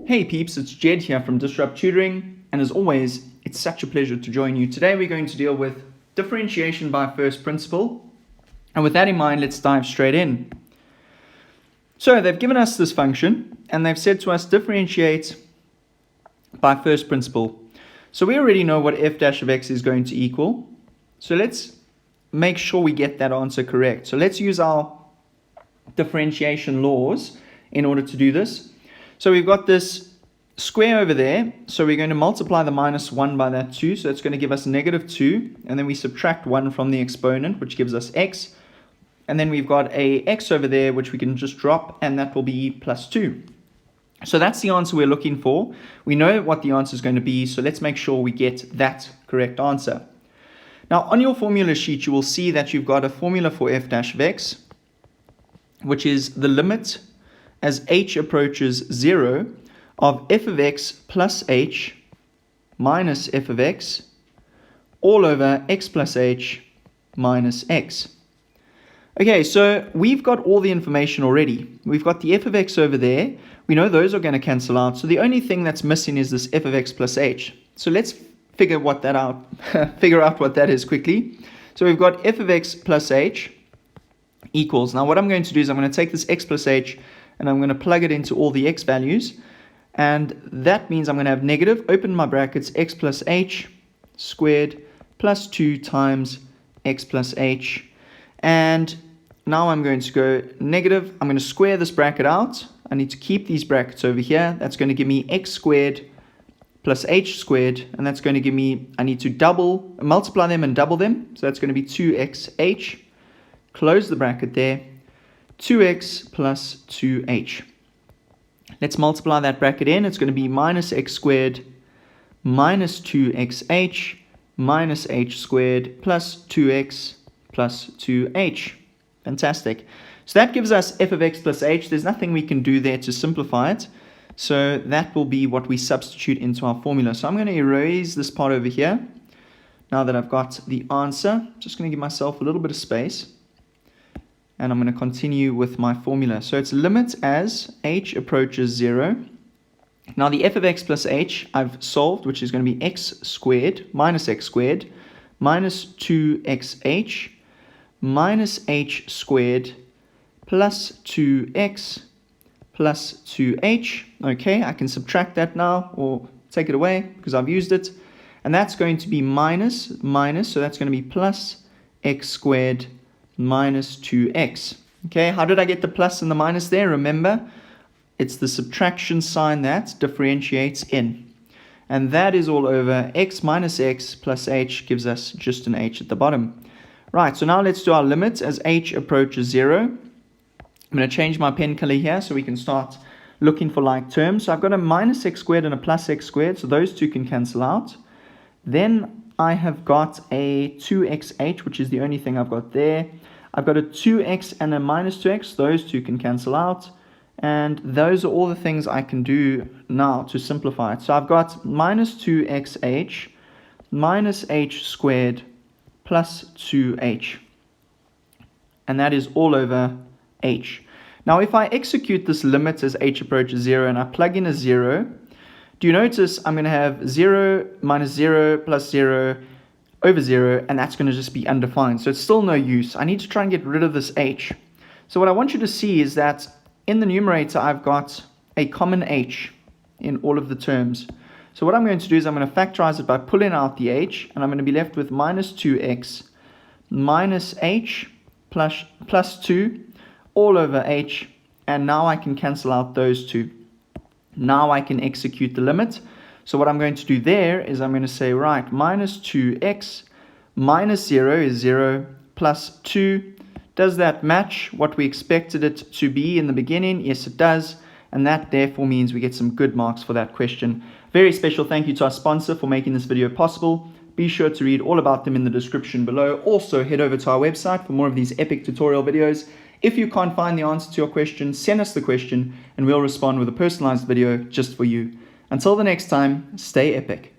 Hey peeps, it's Jedd here from Tutoring, and as always, it's such a pleasure to join you. Today we're going to deal with differentiation by first principle, and with that in mind, let's dive straight in. So they've given us this function, and they've said to us differentiate by first principle. So we already know what f dash of x is going to equal, so let's make sure we get that answer correct. So let's use our differentiation laws in order to do this. So we've got this square over there, so we're going to multiply the minus 1 by that 2, so it's going to give us negative 2, and then we subtract 1 from the exponent, which gives us x, and then we've got a x over there, which we can just drop, and that will be plus 2. So that's the answer we're looking for. We know what the answer is going to be, so let's make sure we get that correct answer. Now, on your formula sheet, you will see that you've got a formula for f dash of x, which is the limit as h approaches 0 of f of x plus h minus f of x all over x plus h minus x. Okay, so we've got all the information already. We've got the f of x over there. We know those are going to cancel out. So the only thing that's missing is this f of x plus h. So let's figure out what that is quickly. So we've got f of x plus h equals. Now what I'm going to do is I'm going to take this x plus h and I'm going to plug it into all the x values. And that means I'm going to have negative, open my brackets, x plus h squared plus 2 times x plus h. And now I'm going to go negative. I'm going to square this bracket out. I need to keep these brackets over here. That's going to give me x squared plus h squared. And that's going to give me, I need to multiply them and double them. So that's going to be 2xh. Close the bracket there. 2x plus 2h. Let's multiply that bracket in. It's going to be minus x squared minus 2xh minus h squared plus 2x plus 2h. Fantastic. So that gives us f of x plus h. There's nothing we can do there to simplify it. So that will be what we substitute into our formula. So I'm going to erase this part over here. Now that I've got the answer, just going to give myself a little bit of space. And I'm going to continue with my formula. So it's limit as h approaches 0. Now the f of x plus h I've solved, which is going to be x squared minus 2xh minus h squared plus 2x plus 2h. Okay, I can subtract that now or take it away because I've used it. And that's going to be minus, so that's going to be plus x squared minus 2x. Okay, how did I get the plus and the minus there? Remember, it's the subtraction sign that differentiates in. And that is all over x minus x plus h gives us just an h at the bottom. Right, so now let's do our limit as h approaches 0. I'm going to change my pen color here so we can start looking for like terms. So I've got a minus x squared and a plus x squared, so those two can cancel out. Then I have got a 2xh, which is the only thing I've got there. I've got a 2x and a minus 2x. Those two can cancel out. And those are all the things I can do now to simplify it. So I've got minus 2xh minus h squared plus 2h. And that is all over h. Now if I execute this limit as h approaches 0 and I plug in a 0, do you notice I'm going to have 0 minus 0 plus 0 over 0, and that's going to just be undefined. So it's still no use. I need to try and get rid of this h. So what I want you to see is that in the numerator, I've got a common h in all of the terms. So what I'm going to do is I'm going to factorize it by pulling out the h, and I'm going to be left with minus 2x minus h plus 2 all over h, and now I can cancel out those two. Now I can execute the limit. So what I'm going to do there is I'm going to say, right, minus 2x minus 0 is 0 plus 2. Does that match what we expected it to be in the beginning? Yes, it does. And that therefore means we get some good marks for that question. Very special thank you to our sponsor for making this video possible. Be sure to read all about them in the description below. Also, head over to our website for more of these epic tutorial videos. If you can't find the answer to your question, send us the question and we'll respond with a personalized video just for you. Until the next time, stay epic.